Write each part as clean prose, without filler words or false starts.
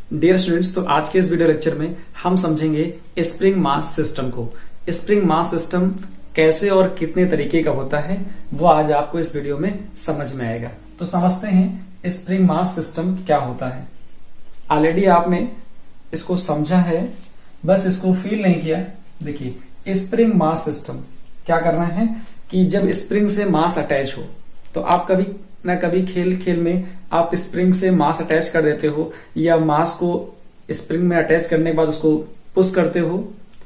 Dear students, तो आज के इस वीडियो लेक्चर में हम समझेंगे स्प्रिंग मास सिस्टम को। स्प्रिंग मास सिस्टम कैसे और कितने तरीके का होता है वो आज आपको इस वीडियो में समझ में आएगा। तो समझते हैं स्प्रिंग मास सिस्टम क्या होता है। ऑलरेडी आपने इसको समझा है, बस इसको फील नहीं किया। देखिए, स्प्रिंग मास सिस्टम क्या करना है कि जब स्प्रिंग से मास अटैच हो तो आप कभी ना कभी खेल खेल में आप स्प्रिंग से मास अटैच कर देते हो या मास को स्प्रिंग में अटैच करने के बाद उसको पुश करते हो।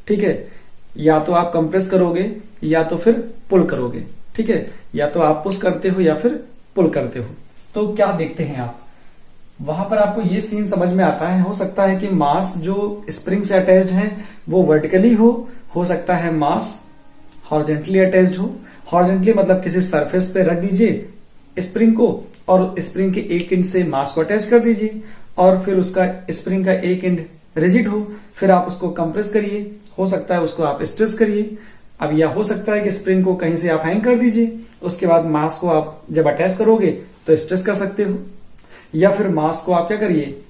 ठीक है, या तो आप कंप्रेस करोगे या तो फिर पुल करोगे। ठीक है, या तो आप पुश करते हो या फिर पुल करते हो। तो क्या देखते हैं आप वहां पर, आपको ये सीन समझ में आता है। हो सकता है कि मास जो स्प्रिंग से अटैच्ड है वो वर्टिकली हो सकता है मास हॉरिजॉन्टली अटैच्ड हो। हॉरिजॉन्टली मतलब किसी सरफेस पे रख दीजिए स्प्रिंग को और स्प्रिंग के एक एंड से मास को अटैच कर दीजिए और फिर उसका स्प्रिंग का एक एंड रिजिड हो, फिर आप उसको कंप्रेस करिए। हो सकता है उसको आप स्ट्रेस करिए। अब यह हो सकता है कि स्प्रिंग को कहीं से आप हैंग कर दीजिए, उसके बाद मास को आप जब अटैच करोगे तो स्ट्रेस कर सकते हो, या फिर मास को आप क्या करिए,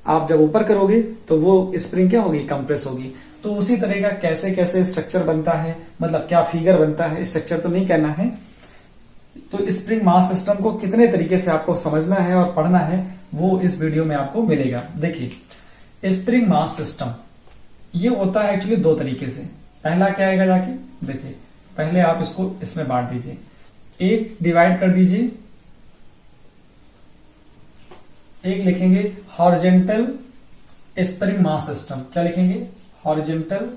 आप जब ऊपर करोगे तो वो स्प्रिंग क्या होगी, कंप्रेस होगी। तो उसी तरह का कैसे कैसे स्ट्रक्चर बनता है, मतलब क्या फिगर बनता है, स्ट्रक्चर तो नहीं कहना है। तो स्प्रिंग मास सिस्टम को कितने तरीके से आपको समझना है और पढ़ना है वो इस वीडियो में आपको मिलेगा। देखिए, स्प्रिंग मास सिस्टम ये होता है एक्चुअली दो तरीके से। पहला क्या आएगा, जाके देखिए, पहले आप इसको इसमें बांट दीजिए, एक डिवाइड कर दीजिए, एक लिखेंगे हॉरिजॉन्टल स्प्रिंग मास सिस्टम। क्या लिखेंगे, हॉरिजॉन्टल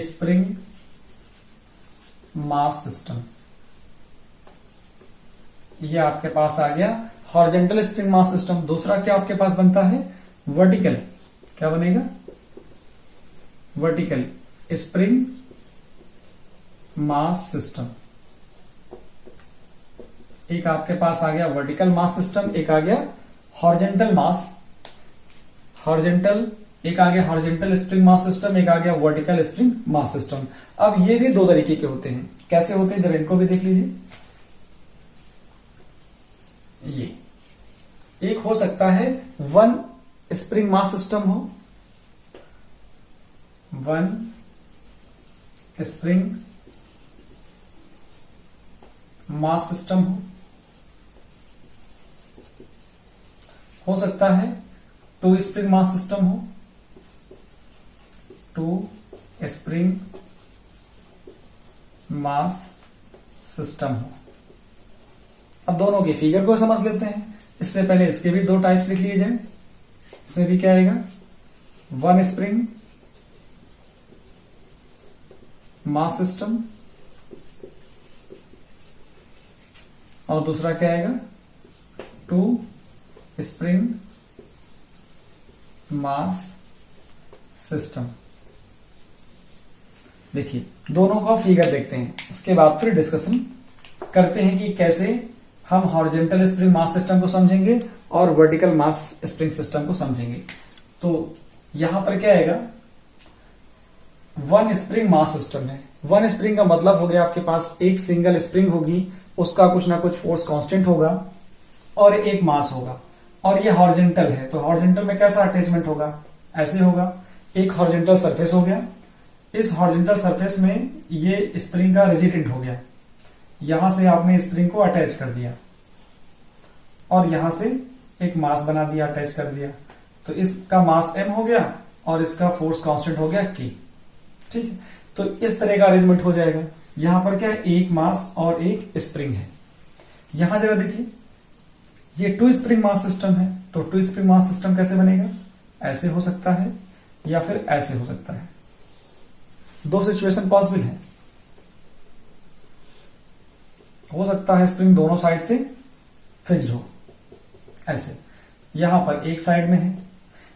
स्प्रिंग मास सिस्टम। ये आपके पास आ गया हॉरिजॉन्टल स्प्रिंग मास सिस्टम। दूसरा क्या आपके पास बनता है, वर्टिकल। क्या बनेगा, वर्टिकल स्प्रिंग मास सिस्टम। एक आपके पास आ गया वर्टिकल मास सिस्टम, एक आ गया हॉरिजॉन्टल मास, एक आ गया हॉरिजॉन्टल स्प्रिंग मास सिस्टम, एक आ गया वर्टिकल स्प्रिंग मास सिस्टम। अब ये भी दो तरीके के होते हैं। कैसे होते हैं जरा इनको भी देख लीजिए। ये एक हो सकता है वन स्प्रिंग मास सिस्टम हो, वन स्प्रिंग मास सिस्टम हो सकता है टू स्प्रिंग मास सिस्टम हो, टू स्प्रिंग मास सिस्टम हो। अब दोनों की फिगर को समझ लेते हैं। इससे पहले इसके भी दो टाइप्स लिख लिए जाए। इसमें भी क्या आएगा, वन स्प्रिंग मास सिस्टम और दूसरा क्या आएगा, टू स्प्रिंग मास सिस्टम। देखिए, दोनों का फिगर देखते हैं, उसके बाद फिर डिस्कशन करते हैं कि कैसे हम हॉरिजॉन्टल स्प्रिंग मास सिस्टम को समझेंगे और वर्टिकल मास स्प्रिंग सिस्टम को समझेंगे। तो यहां पर क्या आएगा, वन स्प्रिंग मास सिस्टम है। वन स्प्रिंग का मतलब हो गया आपके पास एक सिंगल स्प्रिंग होगी, उसका कुछ ना कुछ फोर्स कांस्टेंट होगा और एक मास होगा, और ये हॉरिजॉन्टल है। तो हॉरिजॉन्टल में कैसा अटैचमेंट होगा, ऐसे होगा। एक हॉरिजॉन्टल सरफेस हो गया, इस हॉरिजॉन्टल सरफेस में ये स्प्रिंग का रिजिड एंड हो गया, यहां से आपने स्प्रिंग को अटैच कर दिया और यहां से एक मास बना दिया, अटैच कर दिया। तो इसका मास m हो गया और इसका फोर्स कांस्टेंट हो गया k। ठीक है, तो इस तरह का अरेंजमेंट हो जाएगा। यहां पर क्या है, एक मास और एक स्प्रिंग है। यहां जरा देखिए, ये टू स्प्रिंग मास सिस्टम है। तो टू स्प्रिंग मास सिस्टम कैसे बनेगा, ऐसे हो सकता है या फिर ऐसे हो सकता है। दो सिचुएशन पॉसिबल है। हो सकता है स्प्रिंग दोनों साइड से फिक्स्ड हो, ऐसे। यहां पर एक साइड में है,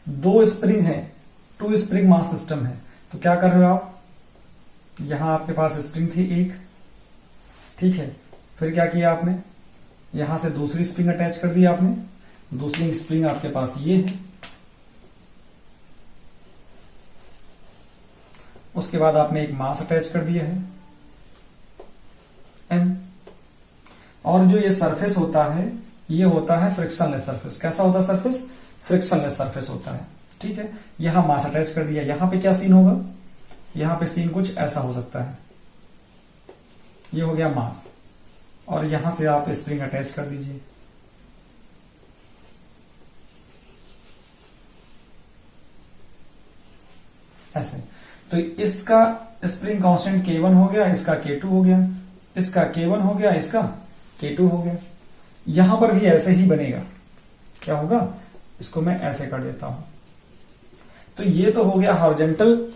दो स्प्रिंग है, टू स्प्रिंग मास सिस्टम है। तो क्या कर रहे हो आप, यहां आपके पास स्प्रिंग थी एक, ठीक है, फिर क्या किया आपने, यहां से दूसरी स्प्रिंग अटैच कर दी आपने। दूसरी स्प्रिंग आपके पास ये है, उसके बाद आपने एक मास अटैच कर दिया है m, और जो ये सरफेस होता है ये होता है फ्रिक्शनलेस सरफेस। कैसा होता है सरफेस? फ्रिक्शनलेस सरफेस होता है। ठीक है, यहां मास अटैच कर दिया, यहां पे क्या सीन होगा? यहां पे सीन कुछ ऐसा हो सकता है, ये हो गया मास, और यहां से आप स्प्रिंग अटैच कर दीजिए। ऐसे तो इसका स्प्रिंग कांस्टेंट K1 हो गया, इसका K2 हो गया, इसका K1 हो गया, इसका K2 हो गया। यहां पर भी ऐसे ही बनेगा। क्या होगा? इसको मैं ऐसे कर देता हूं। तो ये तो हो गया हॉरिजॉन्टल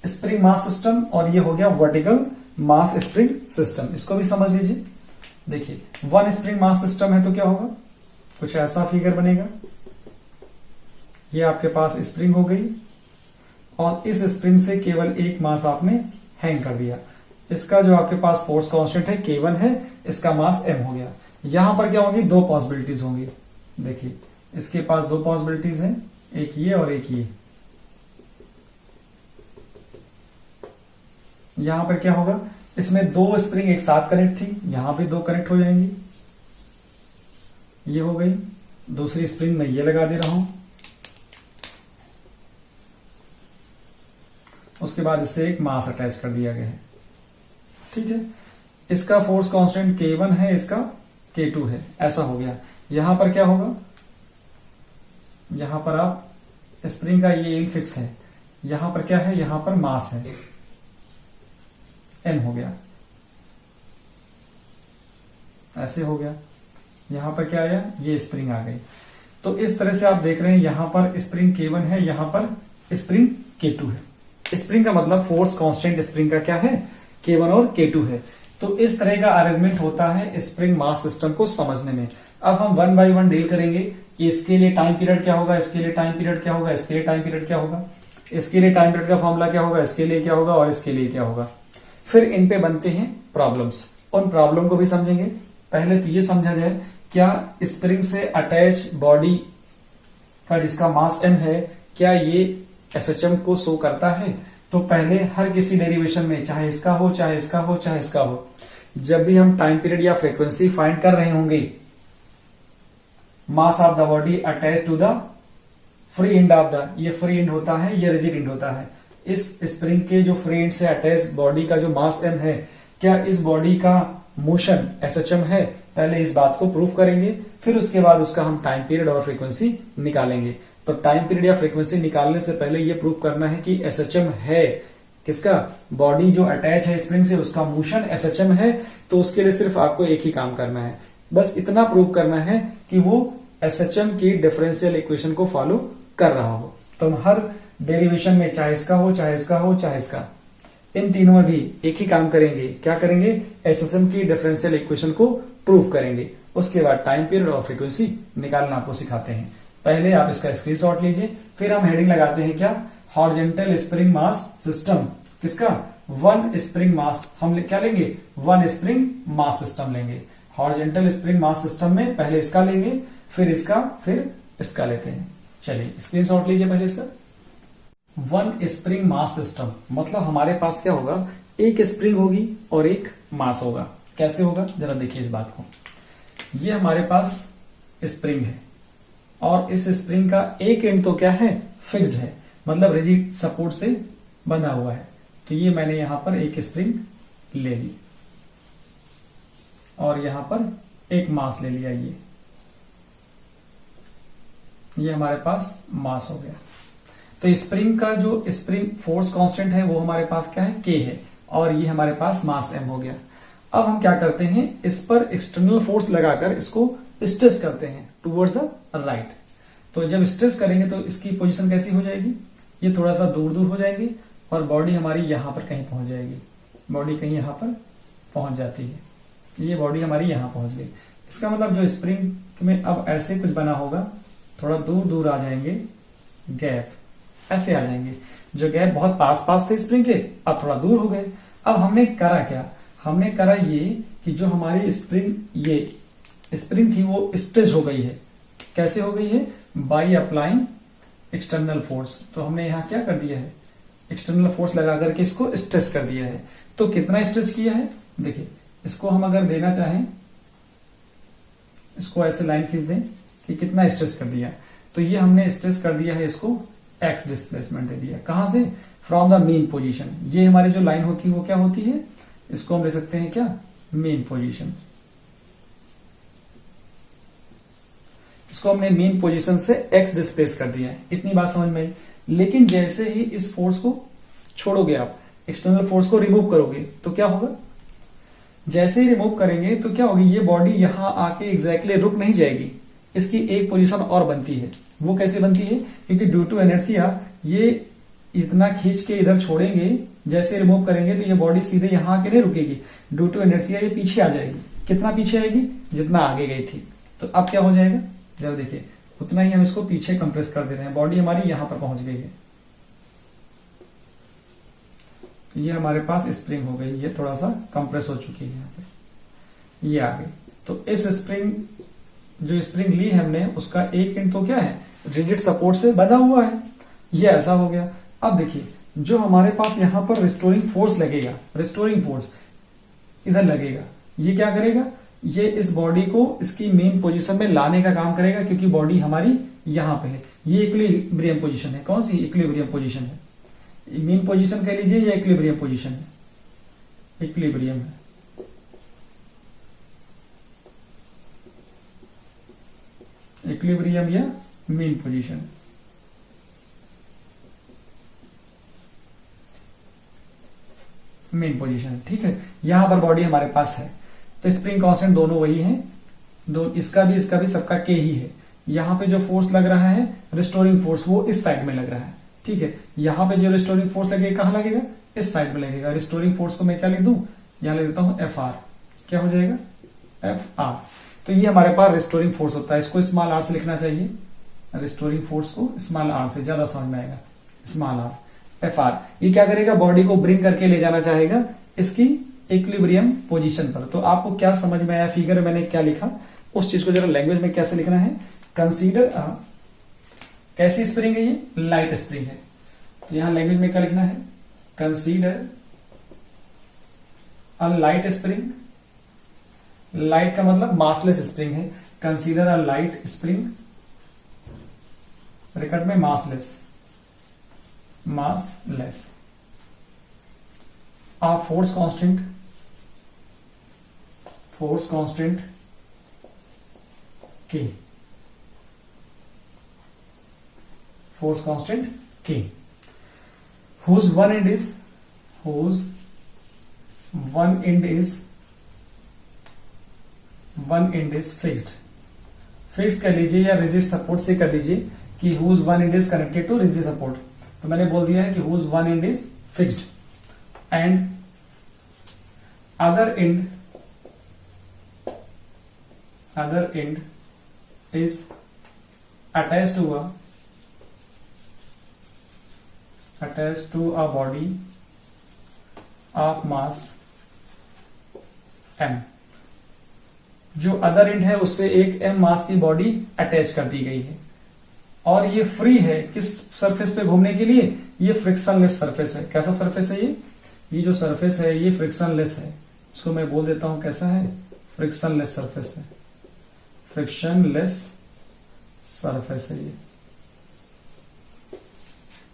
स्प्रिंग मास सिस्टम, और ये हो गया वर्टिकल मास स्प्रिंग सिस्टम। इसको भी समझ लीजिए। देखिए, वन स्प्रिंग मास सिस्टम है तो क्या होगा? कुछ ऐसा फिगर बनेगा। ये आपके पास स्प्रिंग हो गई, और इस स्प्रिंग से केवल एक मास आपने हैंग कर दिया। इसका जो आपके पास फोर्स कांस्टेंट है K1 है, इसका मास M हो गया। यहां पर क्या होगी? दो पॉसिबिलिटीज होंगी। देखिए, इसके पास दो पॉसिबिलिटीज हैं, एक ये और एक ये। यहां पर क्या होगा? इसमें दो स्प्रिंग एक साथ कनेक्ट थी, यहां पे दो कनेक्ट हो जाएंगी। ये हो गई। दूसरी स्प्रिंग में ये लगा दे रहा हूं, उसके बाद इससे एक मास अटैच कर दिया गया है। ठीक है, इसका फोर्स कांस्टेंट K1 है, इसका K2 है। ऐसा हो गया। यहां पर क्या होगा? यहां पर आप स्प्रिंग का ये एंड फिक्स है, यहां पर क्या है? यहां पर मास है, M हो गया। ऐसे हो गया। यहां पर क्या आया? ये स्प्रिंग आ गई। तो इस तरह से आप देख रहे हैं, यहां पर स्प्रिंग K1 है, यहां पर स्प्रिंग K2 है। स्प्रिंग का मतलब फोर्स कांस्टेंट स्प्रिंग का क्या है? K1 और K2 है। तो इस तरह का अरेंजमेंट होता है स्प्रिंग मास सिस्टम को समझने में। अब हम वन बाय वन डील करेंगे कि इसके लिए टाइम पीरियड क्या होगा, इसके लिए टाइम पीरियड क्या होगा, इसके लिए टाइम पीरियड क्या होगा, इसके लिए टाइम पीरियड का फॉर्मूला क्या होगा, इसके लिए क्या होगा और इसके लिए क्या होगा। फिर इन पे बनते हैं प्रॉब्लम्स, उन प्रॉब्लम को भी समझेंगे। पहले तो ये समझा जाए, क्या स्प्रिंग से अटैच बॉडी का जिसका मास m है, क्या ये SHM को शो करता है? तो पहले हर किसी डेरिवेशन में, चाहे इसका हो, चाहे इसका हो, चाहे इसका हो, जब भी हम टाइम पीरियड या फ्रीक्वेंसी फाइंड कर रहे होंगे, mass of the body attach to the free end of the, ये फ्री एंड होता है, ये रिजिड एंड होता है। इस स्प्रिंग के जो फ्री एंड से अटैच बॉडी का जो मास m है, क्या इस बॉडी का मोशन SHM है? पहले इस बात को प्रूव करेंगे, फिर उसके बाद उसका हम टाइम पीरियड और फ्रीक्वेंसी निकालेंगे। तो टाइम पीरियड या फ्रीक्वेंसी निकालने से पहले ये प्रूव करना है कि SHM है, किसका? बॉडी जो अटैच है स्प्रिंग से, उसका मोशन SHM है। तो उसके लिए सिर्फ आपको एक ही काम करना है, बस इतना प्रूव करना है कि वो SHM की डिफरेंशियल इक्वेशन को फॉलो कर रहा हो। तो हम हर डेरिवेशन में, चाहे इसका हो, चाहे इसका हो, चाहे इसका, इन तीनों में भी एक ही काम करेंगे। क्या करेंगे? SHM की डिफरेंशियल इक्वेशन को प्रूव करेंगे। उसके बाद टाइम पीरियड और फ्रीक्वेंसी निकालना आपको सिखाते हैं। पहले आप इसका स्क्रीनशॉट लीजिए, फिर हम हेडिंग लगाते हैं क्या? Horizontal spring mass system. किसका? One spring mass. हम क्या लेंगे? वन स्प्रिंग मास सिस्टम लेंगे। हॉरिजॉन्टल स्प्रिंग मास सिस्टम में पहले इसका लेंगे, फिर इसका, फिर इसका लेते हैं। चलिए स्क्रीनशॉट लीजिए पहले इसका। वन स्प्रिंग मास सिस्टम मतलब हमारे पास क्या होगा? एक स्प्रिंग होगी और एक मास होगा। कैसे होगा? जरा देखिए इस बात को। ये हमारे पास स्प्रिंग है, और इस स्प्रिंग का एक एंड तो क्या है? फिक्स्ड है, मतलब रिजिड सपोर्ट से बंधा हुआ है। तो ये मैंने यहां पर एक स्प्रिंग ले ली, और यहां पर एक मास ले लिया। ये हमारे पास मास हो गया। तो स्प्रिंग का जो स्प्रिंग फोर्स कांस्टेंट है वो हमारे पास क्या है? K है, और ये हमारे पास मास M हो गया। अब हम क्या करते हैं? इस पर एक्सटर्नल फोर्स लगाकर इसको स्ट्रेस करते हैं टुवर्ड्स द राइट। तो जब स्ट्रेस करेंगे तो इसकी पोजीशन कैसी हो जाएगी? ये थोड़ा सा दूर दूर हो जाएगी, और बॉडी हमारी यहां पर कहीं पहुंच जाएगी। बॉडी कहीं यहां पर पहुंच जाती है, ये बॉडी हमारी यहां पहुंच गई। इसका मतलब जो स्प्रिंग में अब ऐसे कुछ बना होगा, थोड़ा दूर दूर आ जाएंगे गैप, ऐसे आ जाएंगे। जो गैप बहुत पास पास थे स्प्रिंग के, अब थोड़ा दूर हो गए। अब हमने करा क्या? हमने करा ये कि जो हमारी स्प्रिंग, ये स्प्रिंग थी वो स्ट्रेच हो गई है। कैसे हो गई है? Bye applying external force. तो हमने यहां क्या कर दिया है? एक्सटर्नल फोर्स लगा करके इसको स्ट्रेच कर दिया है। तो कितना स्ट्रेच किया है? देखिए, इसको हम अगर देना चाहें इसको ऐसे लाइन खींच दें कि कितना स्ट्रेस कर दिया, तो ये हमने स्ट्रेस कर दिया है इसको एक्स डिस्प्लेसमेंट दे दिया। कहां से? From the mean position. ये हमारी जो लाइन होती है वो क्या होती है? इसको हम ले सकते हैं क्या? Mean position. इसको हमने मीन पोजीशन से एक्स डिस्प्लेस कर दिया है। इतनी बात समझ में आई। लेकिन जैसे ही इस फोर्स को छोड़ोगे आप, एक्सटर्नल फोर्स को रिमूव करोगे, तो क्या होगा? जैसे ही रिमूव करेंगे तो क्या होगी? ये बॉडी यहां आके एग्जैक्टली रुक नहीं जाएगी, इसकी एक पोजीशन और बनती है। वो कैसे बनती है? क्योंकि ड्यू टू इनर्शिया ये इतना खींच के इधर छोड़ेंगे, जैसे रिमूव करेंगे तो ये बॉडी सीधे यहां आके नहीं रुकेगी। ड्यू टू इनर्शिया ये पीछे आ जाएगी। कितना पीछे आएगी? जितना आगे गई थी। तो अब क्या हो जाएगा? जरा देखिए, उतना ही हम इसको पीछे कंप्रेस कर दे रहे हैं। बॉडी हमारी यहां पर पहुंच गई है, तो ये हमारे पास स्प्रिंग हो गई, ये थोड़ा सा कंप्रेस हो चुकी है यहाँ पे, ये आ गई। तो इस स्प्रिंग, जो स्प्रिंग ली है हमने, उसका एक एंड तो क्या है? रिजिड सपोर्ट से बंधा हुआ है। ये ऐसा हो गया। अब देखिए, जो हमारे पास यहां पर रिस्टोरिंग फोर्स लगेगा, रिस्टोरिंग फोर्स इधर लगेगा, ये क्या करेगा? ये इस बॉडी को इसकी मेन पोजीशन में लाने का काम करेगा, क्योंकि बॉडी हमारी यहां पे है। ये इक्विलिब्रियम पोजीशन है। कौन सी इक्विलिब्रियम पोजीशन है? मीन पोजीशन कह लीजिए या इक्विलिब्रियम पोजीशन है? इक्विलिब्रियम है। इक्विलिब्रियम या मीन पोजीशन। मेन पोजीशन, ठीक है। यहां पर बॉडी हमारे पास है, तो स्प्रिंग कांस्टेंट दोनों वही हैं, दो इसका भी सबका के ही है। यहां पे जो फोर्स लग रहा है रिस्टोरिंग फोर्स, वो इस साइड में लग रहा है, ठीक है। यहां पे जो रिस्टोरिंग फोर्स लगेगा कहां लगेगा? इस साइड में लगेगा। रिस्टोरिंग फोर्स को मैं क्या लिख दूं? यहां लिख देता हूं एफ आर। क्या हो जाएगा? F R. तो ये हमारे पास रिस्टोरिंग फोर्स होता है। इसको स्मॉल आर से लिखना चाहिए। रिस्टोरिंग फोर्स को स्मॉल आर से ज्यादा समझ में आएगा। Small R, F R. ये क्या करेगा? बॉडी को ब्रिंग करके ले जाना चाहेगा इसकी इक्विलिब्रियम पोजीशन पर। तो आपको क्या समझ में आया? फिगर में मैंने क्या लिखा, उस चीज को जरा लैंग्वेज में कैसे लिखना है। कंसीडर अ, कैसी स्प्रिंग है? ये लाइट स्प्रिंग है। तो यहां लैंग्वेज में क्या लिखना है? Consider a light spring. Light का मतलब मासलेस स्प्रिंग है। Consider a light spring, bracket में massless, massless, a force constant K, force constant K, whose one end is fixed। Fix कर लीजिए या रिजिड सपोर्ट से कर लीजिए कि whose one end is connected to rigid support। तो मैंने बोल दिया है कि whose one end is fixed and other end is attached to a body of mass m। जो अदर एंड है उससे एक m मास की बॉडी अटैच कर दी गई है, और ये फ्री है किस सरफेस पे घूमने के लिए? ये फ्रिक्शनलेस सरफेस है। कैसा सरफेस है ये जो सरफेस है ये फ्रिक्शनलेस है। इसको मैं बोल देता हूं कैसा है? फ्रिक्शनलेस सरफेस है। फ्रिक्शनलेस सरफेस है ये,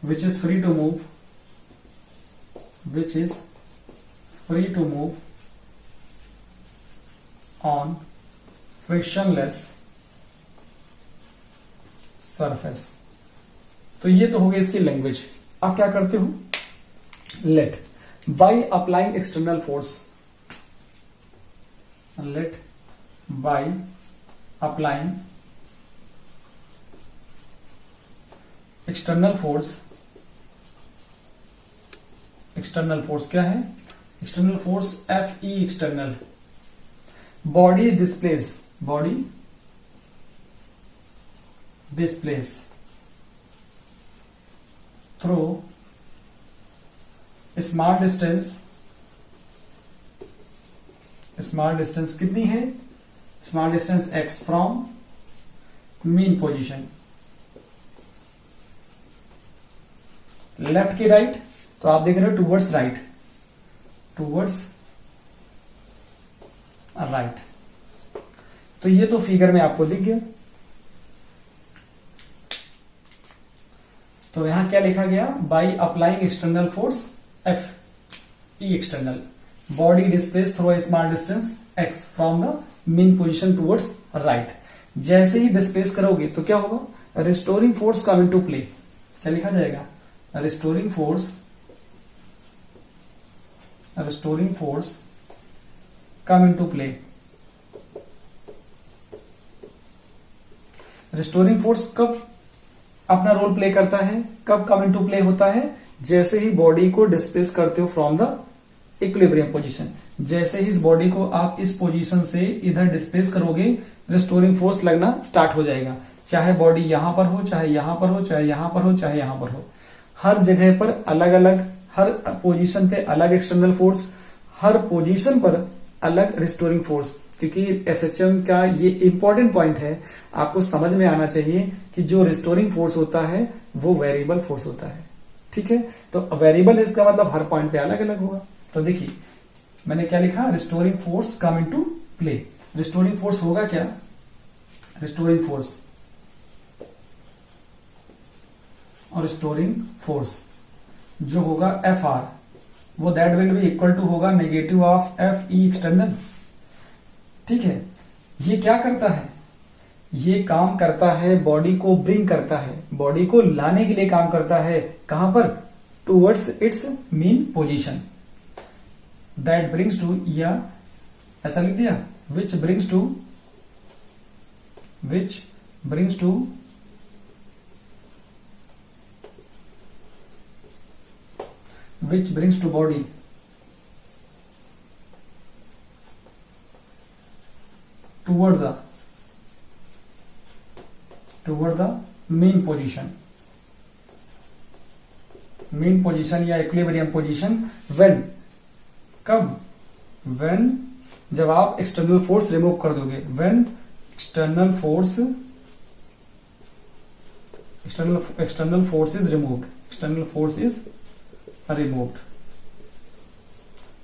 which is free to move on frictionless surface। तो ये तो हो गई इसकी लैंग्वेज। अब क्या करते हो? Let by applying external force, let by applying external force क्या है? External force F E external. Body is displace through small distance कितनी है? Small distance x from mean position, left की राइट। तो आप देख रहे हो टूवर्ड्स राइट, तो ये तो फिगर में आपको दिख गया। तो यहां क्या लिखा गया, by applying external force F E external, body displace through a small distance x from the mean position towards right. जैसे ही डिस्प्लेस करोगे तो क्या होगा, restoring force come into play. क्या लिखा जाएगा, restoring force come into play. Restoring force कब अपना रोल प्ले करता है, कब कम इनटू प्ले होता है, जैसे ही बॉडी को डिस्प्लेस करते हो फ्रॉम द इक्विलिब्रियम पोजीशन। जैसे ही इस बॉडी को आप इस पोजीशन से इधर डिस्प्लेस करोगे, रिस्टोरिंग फोर्स लगना स्टार्ट हो जाएगा। चाहे बॉडी यहां पर हो, चाहे यहां पर हो, चाहे यहां पर हो, चाहे यहां पर हो, हर जगह पर अलग अलग, हर पोजीशन पे अलग एक्सटर्नल फोर्स, हर पोजीशन पर अलग रिस्टोरिंग फोर्स। क्योंकि एसएचएम का ये इंपॉर्टेंट पॉइंट है, आपको समझ में आना चाहिए कि जो रिस्टोरिंग फोर्स होता है वो वेरिएबल फोर्स होता है। ठीक है, तो वेरिएबल इसका मतलब हर पॉइंट पे अलग अलग होगा। तो देखिए मैंने क्या लिखा, restoring force come into play. Restoring force होगा क्या, रिस्टोरिंग फोर्स और रिस्टोरिंग फोर्स जो होगा एफ आर, वो that will be equal to होगा negative of F E external. ठीक है, ये क्या करता है, ये काम करता है बॉडी को ब्रिंग करता है, बॉडी को लाने के लिए काम करता है। कहां पर, towards its mean position. That brings to, या ऐसा लिख दिया, which brings to body toward the mean position या equilibrium position when, कब, when जब आप एक्सटर्नल फोर्स रिमूव कर दोगे, when external force is removed।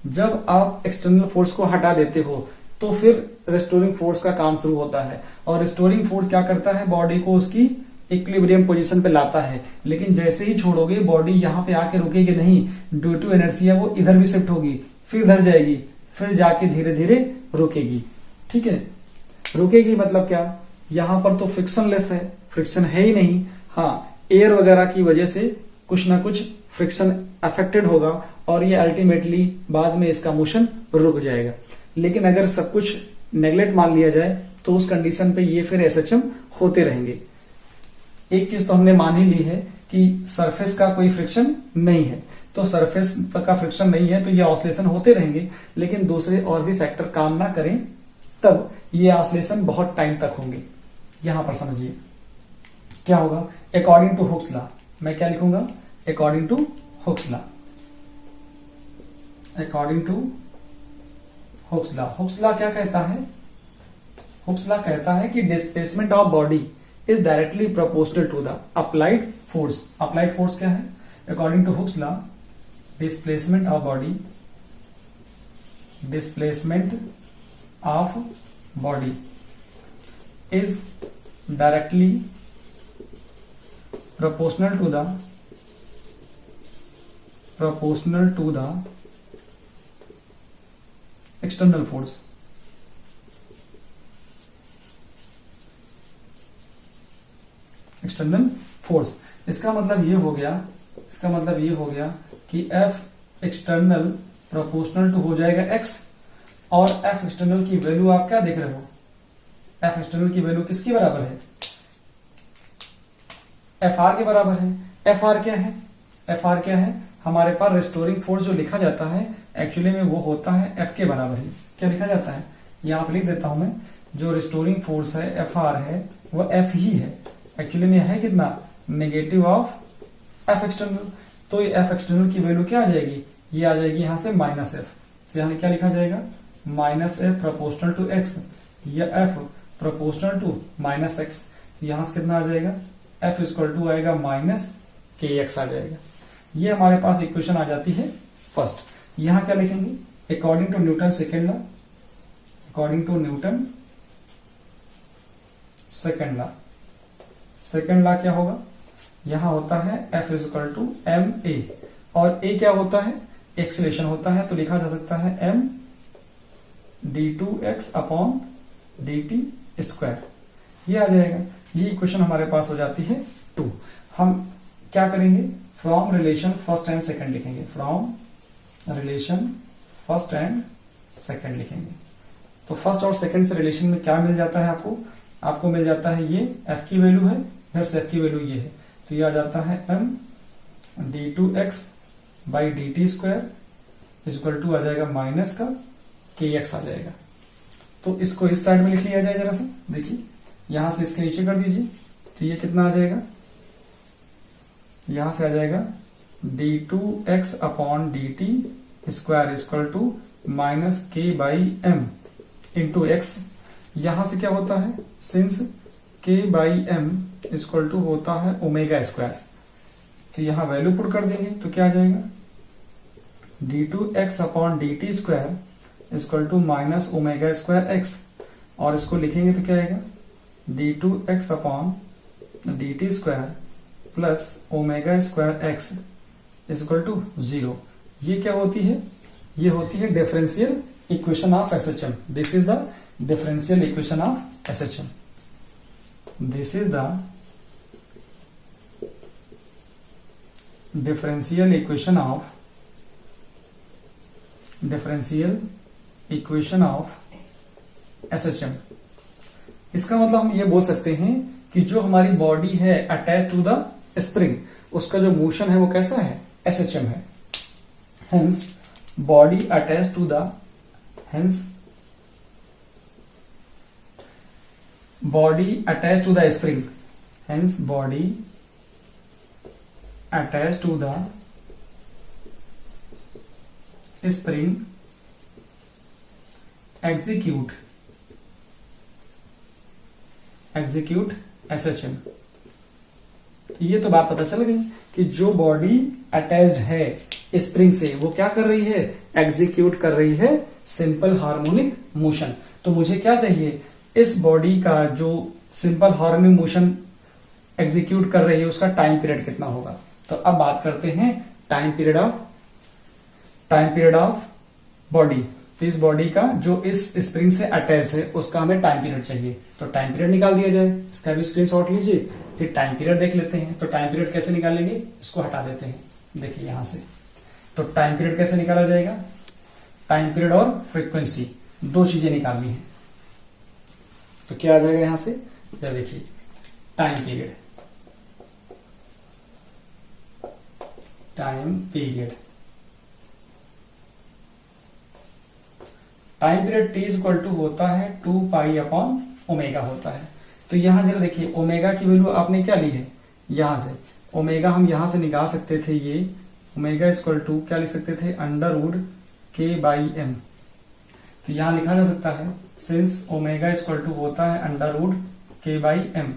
जब आप एक्सटर्नल फोर्स को हटा देते हो तो फिर रिस्टोरिंग फोर्स का काम शुरू होता है। और रिस्टोरिंग फोर्स क्या करता है, बॉडी को उसकी इक्विलिब्रियम पोजीशन पे लाता है। लेकिन जैसे ही छोड़ोगे, बॉडी यहां पे आके रुकेगी नहीं, ड्यू टू इनर्शिया वो इधर भी शिफ्ट होगी, फिर इधर जाएगी, फिर जाके धीरे धीरे रुकेगी। ठीक है, रुकेगी मतलब क्या, यहां पर तो फ्रिक्शनलेस है, फ्रिक्शन है ही नहीं। हाँ, एयर वगैरह की वजह से कुछ ना कुछ फ्रिक्शन अफेक्टेड होगा और ये अल्टीमेटली बाद में इसका मोशन रुक जाएगा। लेकिन अगर सब कुछ नेग्लेक्ट मान लिया जाए तो उस कंडीशन पे ये फिर एसएचएम होते रहेंगे। एक चीज तो हमने मान ही ली है कि सरफेस का कोई फ्रिक्शन नहीं है, तो सरफेस का फ्रिक्शन नहीं है तो ये ऑसिलेशन होते रहेंगे। लेकिन दूसरे और भी फैक्टर काम ना करें तब ये ऑसिलेशन बहुत टाइम तक होंगे। यहां पर समझिए क्या होगा, अकॉर्डिंग टू हुक्स लॉ, मैं क्या लिखूंगा, according to Hooke's law, according to Hooke's law. Hooke's law क्या कहता है, हुक्स लॉ कहता है कि displacement of body is directly proportional to the applied force. Applied force क्या है, according to Hooke's law, displacement of body, displacement of body is directly proportional to the external force। External force, इसका मतलब ये हो गया, कि F external proportional to हो जाएगा X, और F एक्सटर्नल की वैल्यू आप क्या देख रहे हो, F एक्सटर्नल की वैल्यू किसके बराबर है, FR के बराबर है। FR क्या है, FR क्या है, हमारे पास रिस्टोरिंग फोर्स जो लिखा जाता है एक्चुअली में वो होता है F के बराबर ही। क्या लिखा जाता है, यहां पर लिख देता हूं मैं, जो रिस्टोरिंग फोर्स है FR है वो F ही है। एक्चुअली में है कितना, नेगेटिव ऑफ F एक्सटर्नल। तो ये F एक्सटर्नल की वैल्यू क्या आ जाएगी, ये आ जाएगी यहां से -F। तो यहां क्या लिखा जाएगा, -F प्रोपोर्शनल टू X, या F प्रोपोर्शनल टू -X। यहां से कितना आ जाएगा, F इक्वल टू आएगा -KX आ जाएगा। ये हमारे पास इक्वेशन आ जाती है फर्स्ट। यहां क्या लिखेंगे, according to Newton second law, according to Newton second law. Second law क्या होगा, यहां होता है F is equal to M A, और ए क्या होता है, एक्सेलरेशन होता है, तो लिखा जा सकता है m d2x upon dt square, ये आ जाएगा। ये इक्वेशन हमारे पास हो जाती है 2। हम क्या करेंगे, from relation first and second लिखेंगे, from relation first and second लिखेंगे। तो फर्स्ट और सेकंड से रिलेशन में क्या मिल जाता है आपको, आपको मिल जाता है ये f की वैल्यू है, इधर से f की वैल्यू ये है, तो ये आ जाता है m d2x by dt square is equal to आ जाएगा माइनस का kx आ जाएगा। तो इसको इस साइड में लिख लिया जाए, जरा सा देखिए, यहां से इसके नीचे कर दीजिए, तो ये कितना आ जाएगा, यहां से आ जाएगा d2x upon dt square equal to minus k by M into X. यहां से क्या होता है, since k by M equal to होता है ओमेगा स्क्वायर, तो यहां वैल्यू पुट कर देंगे, तो क्या आ जाएगा d2x upon dt square equal to minus omega square X, और इसको लिखेंगे तो क्या आएगा d2x upon dt square plus omega square X equal to 0। ये क्या होती है, ये होती है differential equation of SHM. This is the differential equation of SHM. This is the differential equation of SHM. इसका मतलब हम ये बोल सकते हैं कि जो हमारी बॉडी है अटैच टू द स्प्रिंग, उसका जो मोशन है वो कैसा है, एसएचएम है। Hence body attach to the spring, hence body attach to the spring execute SHM. ये तो बात पता चल गई कि जो बॉडी अटैच्ड है स्प्रिंग से वो क्या कर रही है, एग्जीक्यूट कर रही है सिंपल हार्मोनिक मोशन। तो मुझे क्या चाहिए, इस बॉडी का जो सिंपल हार्मोनिक मोशन एग्जीक्यूट कर रही है उसका टाइम पीरियड कितना होगा। तो अब बात करते हैं टाइम पीरियड ऑफ बॉडी। तो इस बॉडी का जो इस स्प्रिंग से अटैच्ड है उसका हमें टाइम पीरियड चाहिए, तो टाइम पीरियड निकाल दिया जाए। इसका भी स्क्रीनशॉट लीजिए, फिर टाइम पीरियड देख लेते हैं। तो टाइम पीरियड कैसे निकालेंगे, इसको हटा देते हैं, देखिए यहां से। तो टाइम पीरियड कैसे निकाला जाएगा, टाइम पीरियड और फ्रीक्वेंसी दो चीजें निकालनी है। तो क्या आ जाएगा यहां से, या देखिए time period time period t equal to होता है 2 पाई अपॉन ओमेगा होता है। तो यहां जरा देखिए ओमेगा की वैल्यू आपने क्या ली है, यहां से ओमेगा हम यहां से निकाल सकते थे, ये ओमेगा इक्वल टू क्या लिख सकते थे, under root K by M. तो यहां लिखा जा सकता है सिंस ओमेगा इक्वल टू होता है under root K by M,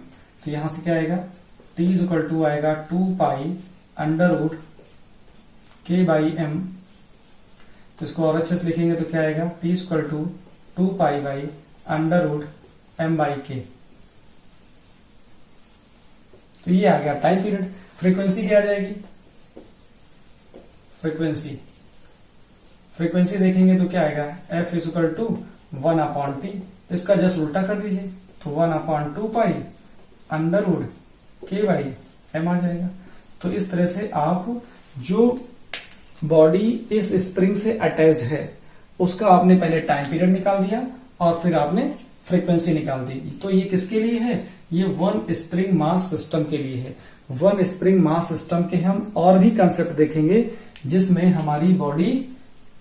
तो यहां से क्या आएगा, t इक्वल टू आएगा 2 pi under root K by M. तो इसको और अच्छे से लिखेंगे तो क्या आएगा, t equal to 2 pi by under root M by K. तो ये आ गया टाइम पीरियड। फ्रीक्वेंसी क्या आ जाएगी, फ्रीक्वेंसी देखेंगे तो क्या आएगा, f is equal to 1 upon T. तो इसका जस्ट उल्टा कर दीजिए, तो 1 upon 2 pi under root K by M आ जाएगा। तो इस तरह से आप जो बॉडी इस स्प्रिंग से अटैच्ड है उसका आपने पहले टाइम पीरियड निकाल दिया और फिर आपने फ्रीक्वेंसी निकाल दी। तो ये किसके लिए है, ये वन स्प्रिंग मास सिस्टम के लिए है। वन स्प्रिंग मास सिस्टम के हम और भी कंसेप्ट देखेंगे जिसमें हमारी बॉडी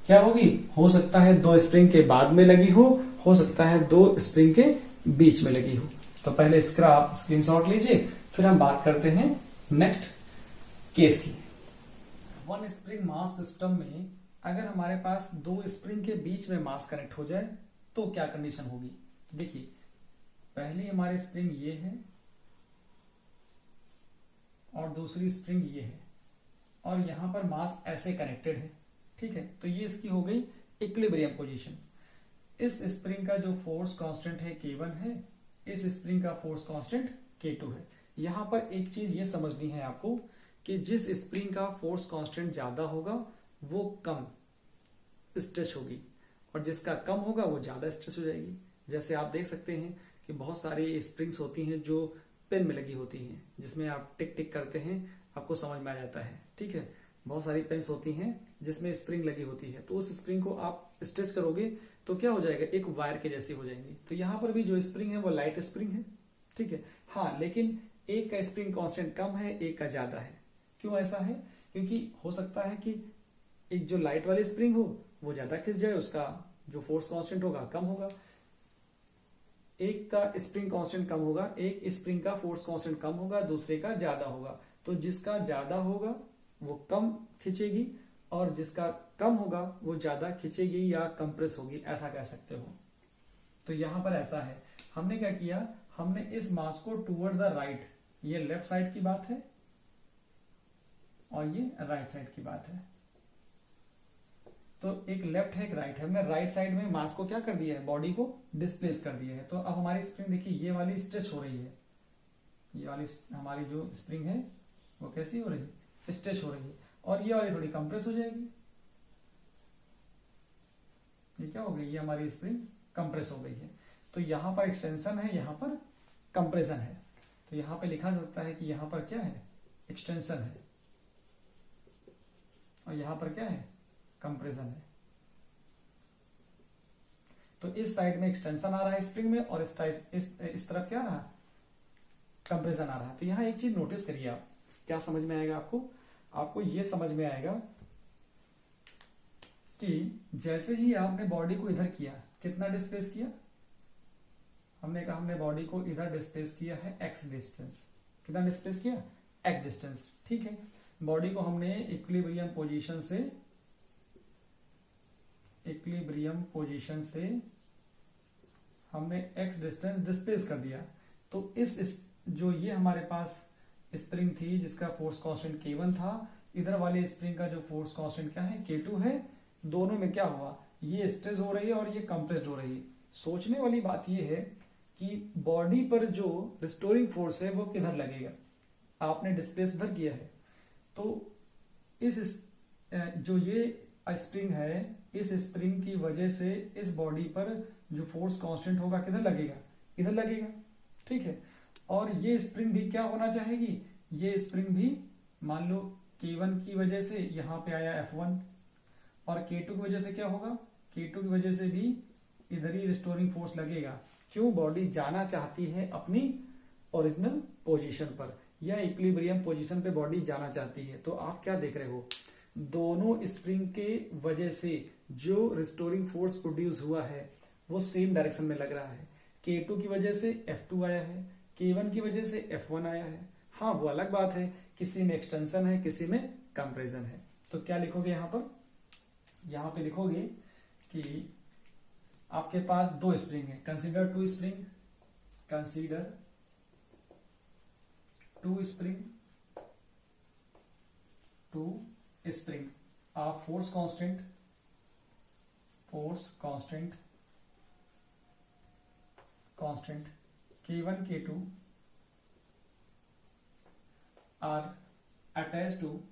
क्या होगी, हो सकता है 2 स्प्रिंग के बाद में लगी हो सकता है 2 स्प्रिंग के बीच में लगी हो। तो पहले इसका आप स्क्रीनशॉट लीजिए, फिर हम बात करते हैं नेक्स्ट केस की। वन स्प्रिंग मास सिस्टम में अगर हमारे पास 2 स्प्रिंग के बीच में मास कनेक्ट हो जाए तो क्या कंडीशन होगी। तो देखिए पहली हमारी स्प्रिंग ये है और दूसरी स्प्रिंग ये है और यहां पर मास ऐसे कनेक्टेड है, ठीक है। तो ये इसकी हो गई इक्विलिब्रियम पोजीशन। इस स्प्रिंग का जो फोर्स कांस्टेंट है K1 है इस स्प्रिंग का फोर्स कांस्टेंट K2 है। यहां पर एक चीज ये समझनी है आपको कि जिस स्प्रिंग का फोर्स कांस्टेंट ज्यादा होगा वो कम स्ट्रेच होगी, और जिसका कम होगा वो ज्यादा स्ट्रेच हो जाएगी। जैसे आप देख सकते हैं कि बहुत सारी स्प्रिंग्स होती हैं जो पेन में लगी होती हैं, जिसमें आप टिक टिक करते हैं, आपको समझ में आ जाता है। ठीक है, बहुत सारी पेन्स होती हैं जिसमें स्प्रिंग लगी होती है, तो उस स्प्रिंग को आप स्ट्रेच करोगे तो क्या हो जाएगा, एक वायर के जैसी हो जाएंगी। तो यहां पर भी जो स्प्रिंग है वो लाइट स्प्रिंग है। ठीक है, हाँ, लेकिन एक का स्प्रिंग कांस्टेंट कम है, एक का ज्यादा है। क्यों ऐसा है? क्योंकि हो सकता है कि एक जो लाइट वाली स्प्रिंग हो वो ज्यादा खिंच जाए, उसका जो फोर्स कांस्टेंट होगा कम होगा। एक का स्प्रिंग कांस्टेंट कम होगा, एक स्प्रिंग का फोर्स कांस्टेंट कम होगा, दूसरे का ज्यादा होगा। तो जिसका ज्यादा होगा वो कम खिंचेगी, और जिसका कम होगा वो ज्यादा खिंचेगी या कंप्रेस होगी, ऐसा कह सकते हो। तो यहां पर ऐसा है, हमने क्या किया, हमने इस मास को टूवर्ड्स द राइट, ये लेफ्ट साइड की बात है और ये राइट साइड की बात है। तो एक लेफ्ट है एक राइट है, हमने राइट साइड में मास को क्या कर दिया है, बॉडी को डिस्प्लेस कर दिया है। तो अब हमारी स्प्रिंग देखिए ये वाली स्ट्रेच हो रही है, ये वाली हमारी जो स्प्रिंग है वो कैसी हो रही है, स्ट्रेच हो रही है, और ये वाली थोड़ी कंप्रेस हो जाएगी। ये क्या हो गई, ये हमारी स्प्रिंग कंप्रेस हो गई है। तो यहां पर एक्सटेंशन है, यहां पर कंप्रेशन है। तो यहां पे लिखा जा सकता है कि यहां पर क्या है, एक्सटेंशन है, और यहां पर क्या है, कंप्रेशन है। तो इस साइड में एक्सटेंशन आ रहा है स्प्रिंग में, और इस तरफ क्या रहा, कंप्रेशन आ रहा है। तो यहां एक चीज नोटिस करिए आप, क्या समझ में आएगा आपको ये समझ में आएगा कि जैसे ही आपने बॉडी को इधर किया, कितना डिस्प्लेस किया, हमने कहा हमने बॉडी को इधर डिस्प्लेस किया है x डिस्टेंस। कितना डिस्प्लेस किया, x डिस्टेंस। ठीक है, बॉडी को हमने इक्विलिब्रियम पोजीशन से हमने x डिस्टेंस डिस्प्लेस कर दिया। तो इस जो ये हमारे पास स्प्रिंग थी जिसका फोर्स कांस्टेंट K1 था, इधर वाले स्प्रिंग का जो फोर्स कांस्टेंट क्या है, K2 है। दोनों में क्या हुआ, ये स्ट्रेच हो रही है और ये कंप्रेस्ड हो रही है। सोचने वाली बात ये है कि बॉडी पर जो रिस्टोरिंग फोर्स है वो किधर लगेगा, आपने डिस्प्लेस उधर किया है, तो इस जो ये स्प्रिंग है, इस स्प्रिंग की वजह से इस बॉडी पर जो फोर्स कांस्टेंट होगा किधर लगेगा, इधर लगेगा। ठीक है, और ये स्प्रिंग भी क्या होना चाहेगी, ये स्प्रिंग भी मान लो K1 की वजह से यहां पे आया F1, और K2 की वजह से क्या होगा, K2 की वजह से भी इधर ही रिस्टोरिंग फोर्स लगेगा। क्यों, बॉडी जाना चाहती है अपनी ओरिजिनल पोजीशन पर, या इक्विलिब्रियम पोजीशन पे बॉडी जाना चाहती है। तो आप क्या देख रहे हो, दोनों स्प्रिंग के वजह से जो रिस्टोरिंग फोर्स प्रोड्यूस हुआ है वो सेम डायरेक्शन में लग रहा है। K2 की वजह से F2 आया है, K1 की वजह से F1 आया है। हाँ, वो अलग बात है, किसी में एक्सटेंशन है, किसी में कंप्रेशन है। तो क्या लिखोगे यहां पर, यहां पे लिखोगे कि आपके पास दो स्प्रिंग है, consider two spring, consider two spring, two spring of force constant K1 K2 are attached to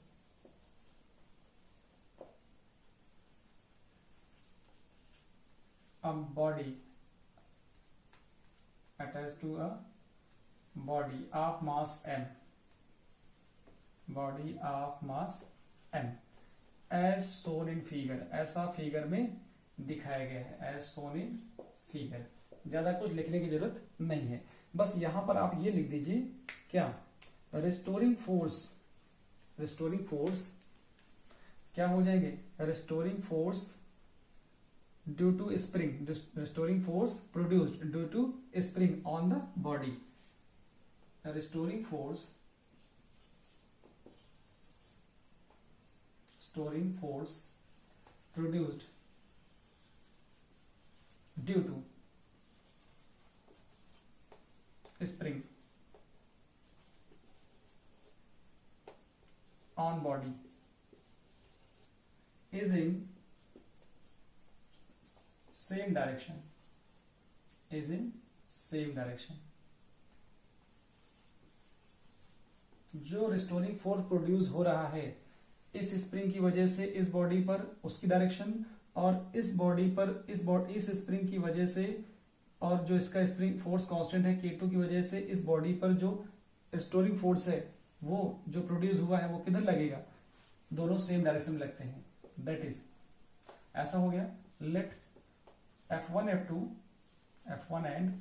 a body, attached to a body of mass m, body of mass m as shown in figure, ऐसा figure में दिखाया गया है, as shown in figure। ज्यादा कुछ लिखने की जरूरत नहीं है, बस यहां पर आप ये लिख दीजिए क्या, रिस्टोरिंग फोर्स क्या हो जाएंगे, restoring force due to spring, restoring force produced due to spring on the body, restoring force produced due to spring on body is in same direction same direction. जो रिस्टोरिंग फोर्स प्रोड्यूस हो रहा है इस spring की वजह से इस body पर, उसकी डायरेक्शन, और इस बॉडी पर इस स्प्रिंग की वजह से, और जो इसका स्प्रिंग फोर्स कांस्टेंट है K2 की वजह से इस बॉडी पर जो रिस्टोरिंग फोर्स है वो जो प्रोड्यूस हुआ है वो किधर लगेगा, दोनों सेम डायरेक्शन में लगते हैं। दैट इज, ऐसा हो गया। लेट F1 एंड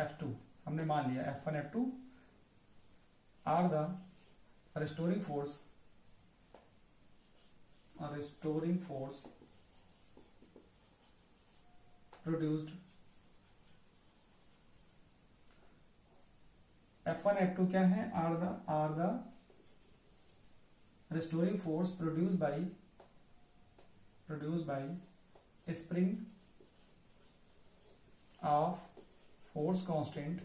F2 हमने मान लिया F1 F2 are the restoring force produced. F1 F2 क्या है, are the restoring force produce by spring of force constant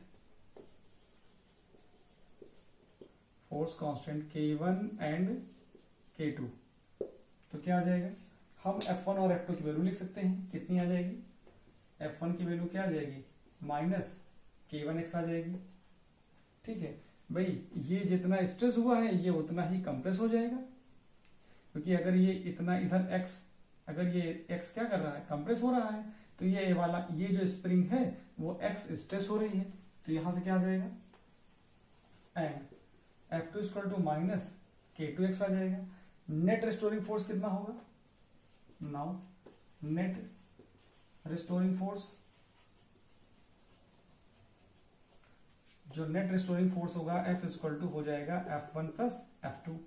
K1 and K2। तो क्या आ जाएगा, हम F1 और F2 की वैल्यू लिख सकते हैं। कितनी आ जाएगी, F1 की वैल्यू क्या आ जाएगी, माइनस K1x आ जाएगी। ठीक है भाई, ये जितना स्ट्रेस हुआ है ये उतना ही कंप्रेस हो जाएगा, क्योंकि अगर ये इतना इधर x, अगर ये x क्या कर रहा है, कंप्रेस हो रहा है, तो ये वाला ये जो स्प्रिंग है वो x स्ट्रेस हो रही है। तो यहां से क्या आ जाएगा, and F2 equal to minus K2x आ जाएगा। नेट रिस्टोरिंग फोर्स कितना होगा, नाउ नेट रिस्टोरिंग फोर्स, जो नेट रिस्टोरिंग फोर्स होगा F इक्वल टू हो जाएगा F1 प्लस F2।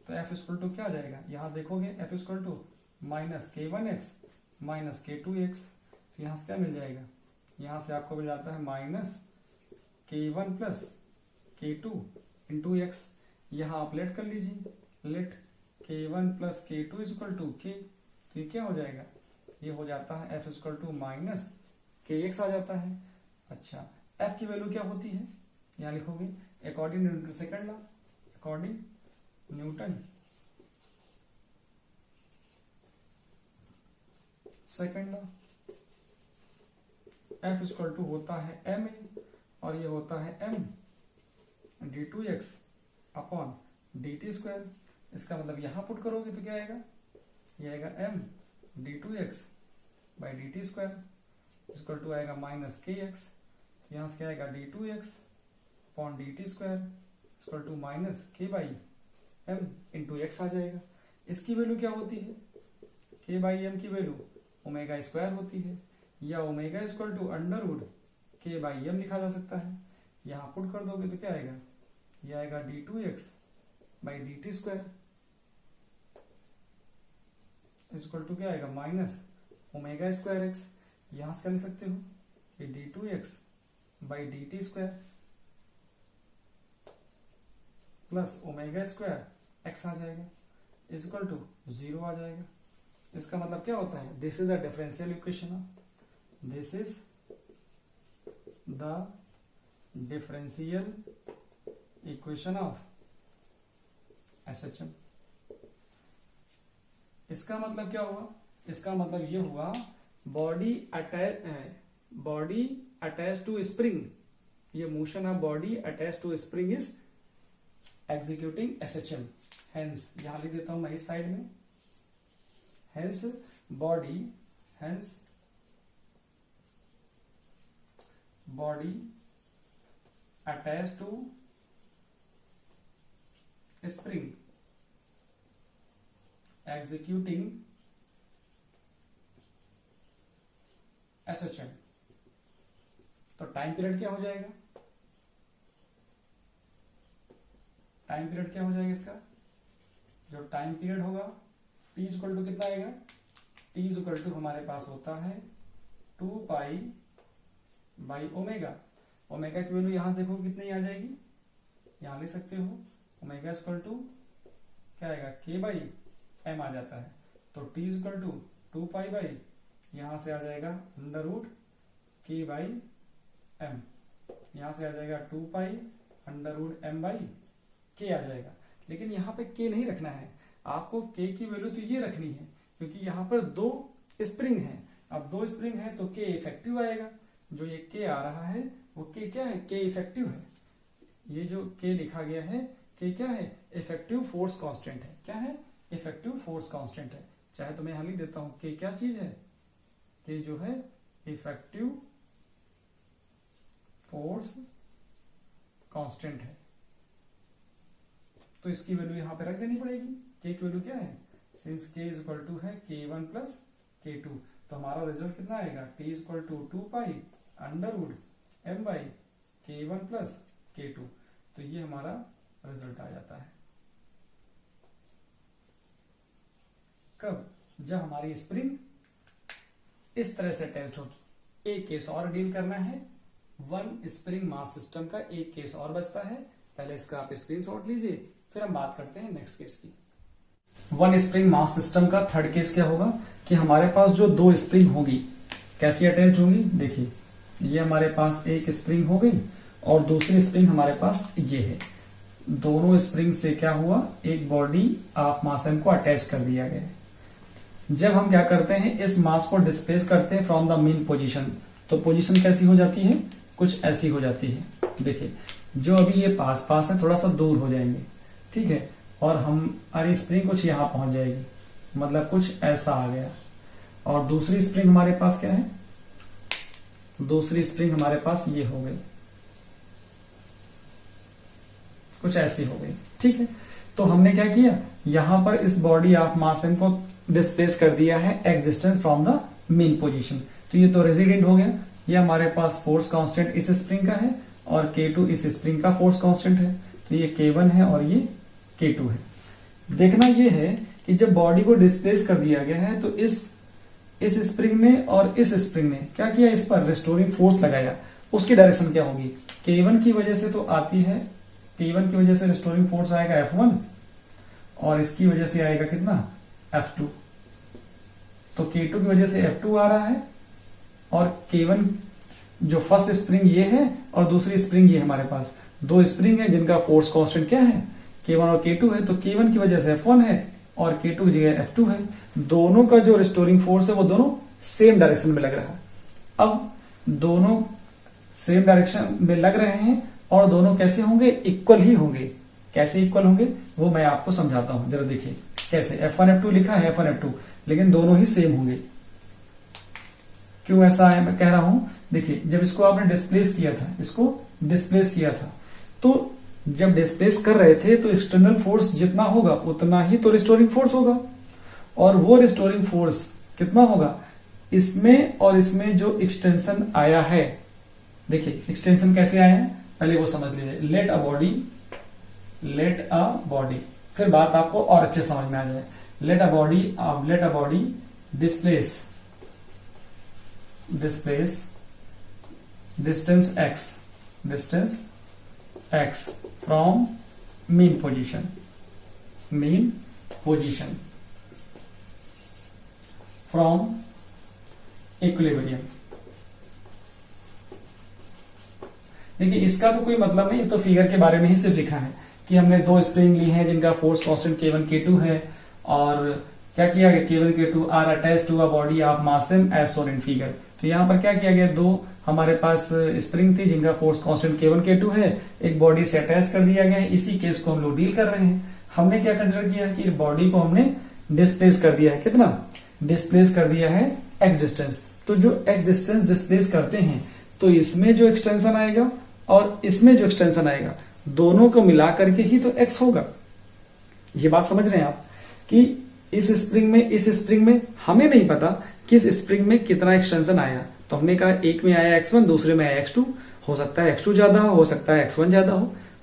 तो F इक्वल टू क्या आ जाएगा, यहां देखोगे F equal to minus K1x minus K2x। तो यहां से क्या मिल जाएगा, यहां से आपको मिल जाता है minus K1 plus K2 into X. यहां आप लेट कर लीजिए, let K1 plus K2 equal to K। तो ये क्या हो जाएगा, ये हो जाता है F equal to minus KX आ जाता है। अच्छा, F की वैल्यू क्या होती है, यहां लिखोगे according Newton second law, according Newton second law, F equal to होता है ma और ये होता है m d2x upon dt square. इसका मतलब यहां पुट करोगे तो क्या आएगा, ये आएगा m d2x by dt square equal to आएगा माइनस kx। यहां से क्या आएगा d2x upon dt square equal to minus k by m into x आ जाएगा। इसकी वैल्यू क्या होती है, k बाई m की वैल्यू ओमेगा स्क्वायर होती है, या omega equal to under root k by m लिखा जा सकता है। यहां पुट कर दोगे तो क्या आएगा, ये आएगा d2x by dt square equal to क्या आएगा, माइनस ओमेगा स्क्वायर x। यहां से क्या लिख सकते हो, ये d2x by dt square plus omega square x आ जाएगा इक्वल टू 0 आ जाएगा। इसका मतलब क्या होता है, this is the differential equation, this is the differential equation of SHM। इसका मतलब क्या हुआ, इसका मतलब ये हुआ बॉडी अटैच टू स्प्रिंग, ये motion of body attach to spring is executing SHM। Hence यहां लिख देता हूं मैं इस साइड में, hence body attach to spring executing SHM। तो टाइम पीरियड क्या हो जाएगा, टाइम पीरियड क्या हो जाएगा इसका, जो टाइम पीरियड होगा t इक्वल टू कितना आएगा, t इक्वल टू हमारे पास होता है 2 पाई बाई ओमेगा। ओमेगा की वैल्यू यहां देखो कितनी आ जाएगी, यहां ले सकते हो ओमेगा इक्वल टू क्या आएगा, k बाई m आ जाता है। तो t equal to 2 pi by, यहां से आ जाएगा under root k by m, यहां से आ जाएगा 2 pi under root m by k आ जाएगा। लेकिन यहां पे k नहीं रखना है आपको, k की वैल्यू तो ये रखनी है क्योंकि यहां पर 2 स्प्रिंग है। अब 2 स्प्रिंग है तो k इफेक्टिव आएगा, जो ये k आ रहा है वो के क्या है, के इफेक्टिव है। ये जो के लिखा गया है, के क्या है, इफेक्टिव फोर्स कांस्टेंट है। क्या है, इफेक्टिव फोर्स कांस्टेंट है। चाहे तो मैं यहां लिख देता हूं, के क्या चीज है, के जो है इफेक्टिव फोर्स कांस्टेंट है। तो इसकी वैल्यू यहां पे रख देनी पड़ेगी। के की वैल्यू क्या है, सिंस के इज इक्वल टू है k1 प्लस k2, तो हमारा रिजल्ट कितना आएगा, t is equal to 2 pi under wood m by k1 plus k2। तो ये हमारा रिजल्ट आ जाता है। कब, जब हमारी स्प्रिंग इस तरह से अटैच होगी। एक केस और डील करना है, वन स्प्रिंग मास सिस्टम का एक केस और बचता है। पहले इसका आप स्क्रीनशॉट लीजिए, फिर हम बात करते हैं नेक्स्ट केस की। वन स्प्रिंग मास सिस्टम का थर्ड केस क्या होगा कि हमारे पास जो दो स्प्रिंग होगी कैसी अटैच होंगी। देखिए, ये हमारे पास एक स्प्रिंग हो गई और दूसरी स्प्रिंग हमारे पास ये है। दोनों स्प्रिंग से क्या हुआ, एक बॉडी ऑफ मास एम को अटैच कर दिया गया है। जब हम क्या करते हैं, इस मास को डिस्प्लेस करते हैं फ्रॉम द मीन पोजीशन, तो पोजीशन कैसी हो जाती है, कुछ ऐसी हो जाती है। देखिए, जो अभी ये पास पास है थोड़ा सा दूर हो जाएंगे, ठीक है, और हमारी स्प्रिंग कुछ यहां पहुंच जाएगी, मतलब कुछ ऐसा आ गया। और दूसरी स्प्रिंग हमारे पास क्या है, दूसरी स्प्रिंग हमारे पास ये हो गई, कुछ ऐसी हो गई, ठीक है। तो हमने क्या किया, यहां पर इस बॉडी ऑफ मास एम को डिस्प्लेस कर दिया है x distance from the mean position. तो ये तो रेजिडेंट हो गया। ये हमारे पास फोर्स कांस्टेंट इस स्प्रिंग का है और K2 इस स्प्रिंग का फोर्स कांस्टेंट है। तो ये K1 है और ये K2 है। देखना ये है कि जब बॉडी को डिस्प्लेस कर दिया गया है तो इस स्प्रिंग ने और इस स्प्रिंग ने क्या किया, इस पर रिस्टोरिंग फोर्स लगाया। उसकी डायरेक्शन क्या होगी, K1 की वजह से तो आती है, K1 की वजह से रिस्टोरिंग फोर्स आएगा F1 और इसकी वजह से आएगा कितना, F2। तो K2 की वजह से F2 आ रहा है और K1 जो फर्स्ट स्प्रिंग ये है और दूसरी स्प्रिंग ये हमारे पास दो स्प्रिंग है जिनका फोर्स कांस्टेंट क्या है, K1 और K2 है। तो K1 की वजह से F1 है और K2 की जगह F2 है। दोनों का जो रिस्टोरिंग फोर्स है वो दोनों सेम डायरेक्शन में लग रहा है। अब दोनों सेम डायरेक्शन में लग रहे हैं और दोनों कैसे होंगे, इक्वल ही होंगे। कैसे इक्वल होंगे वो मैं आपको समझाता हूं, जरा देखिए कैसे। F1 F2 लिखा है, F1 F2, लेकिन दोनों ही सेम होंगे। क्यों ऐसा है मैं कह रहा हूं, देखिए जब इसको आपने डिस्प्लेस किया था, इसको डिस्प्लेस किया था, तो जब डिस्प्लेस कर रहे थे तो एक्सटर्नल फोर्स जितना होगा उतना ही तो रिस्टोरिंग फोर्स होगा। और वो रिस्टोरिंग फोर्स कितना होगा, इसमें और इसमें जो एक्सटेंशन आया है, देखिए एक्सटेंशन कैसे आया है पहले वो समझ लीजिए। लेट अ बॉडी, फिर बात आपको और अच्छे समझ में आ जाए। Let a body displace distance x from mean position from equilibrium. देखिए इसका तो कोई मतलब नहीं, तो फिगर के बारे में ही सिर्फ लिखा है कि हमने दो स्प्रिंग ली हैं जिनका फोर्स कांस्टेंट K1 K2 है और क्या किया गया, K1 K2 are attach to a body of mass M as shown in figure. तो यहां पर क्या किया गया, दो हमारे पास स्प्रिंग थी जिनका फोर्स कांस्टेंट K1 K2 है, एक बॉडी से अटैच कर दिया गया है। इसी केस को हम लोग डील कर रहे हैं। हमने क्या कंसिडर किया कि बॉडी को हमने डिस्प्लेस कर दिया है, कितना डिस्प्लेस कर दिया है, एक्स डिस्टेंस। तो जो एक्स डिस्टेंस डिस्प्लेस करते हैं तो इसमें जो एक्सटेंशन आएगा और इसमें जो एक्सटेंशन आएगा दोनों को मिला करके ही तो एक्स होगा। ये बात समझ रहे हैं आप कि इस स्प्रिंग में हमें नहीं पता कि इस स्प्रिंग में कितना एक्सटेंशन आया। तो हमने कहा एक में आया x1, दूसरे में आया x2। हो सकता है x2 ज्यादा हो सकता है x1 ज्यादा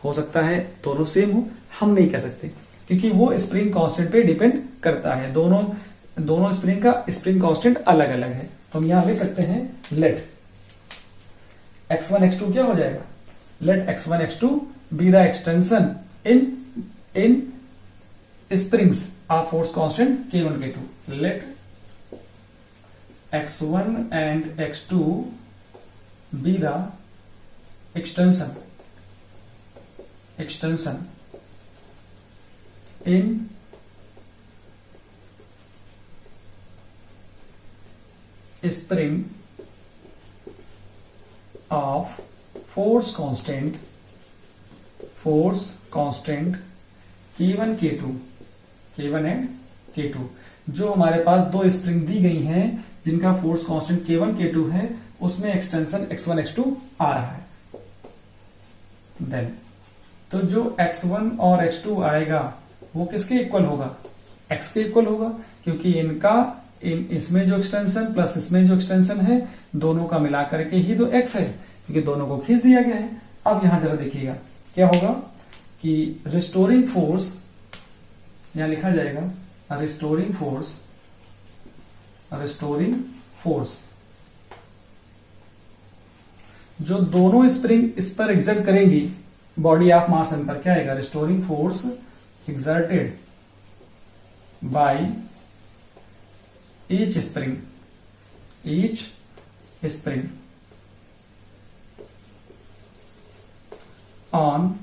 हो सकता है दोनों सेम हो, हम नहीं कह सकते क्योंकि वो स्प्रिंग कांस्टेंट पे डिपेंड करता है। दोनों स्प्रिंग का स्प्रिंग कांस्टेंट अलग अलग है। तो हम यहां ले सकते हैं लेट x1 x2 क्या हो जाएगा, let x1 x2 be the extension in springs of force constant K1 K2. Let x1 and x2 be the extension in spring of force constant K1 K1 and K2, जो हमारे पास दो spring दी गई हैं जिनका force constant K1 K2 है, उसमें extension x1 x2 आ रहा है। देन तो जो x1 और x2 आएगा वो किसके इक्वल होगा? x के इक्वल होगा, क्योंकि इसमें जो एक्सटेंशन प्लस इसमें जो एक्सटेंशन है दोनों का मिला करके ही तो x है, क्योंकि दोनों को खींच दिया गया है। अब यहां जरा देखिएगा क्या होगा कि रिस्टोरिंग फोर्स, यहां लिखा जाएगा रिस्टोरिंग फोर्स जो दोनों स्प्रिंग इस पर एग्जर्ट करेंगी बॉडी ऑफ मास m पर, क्या आएगा? Restoring force exerted by each spring on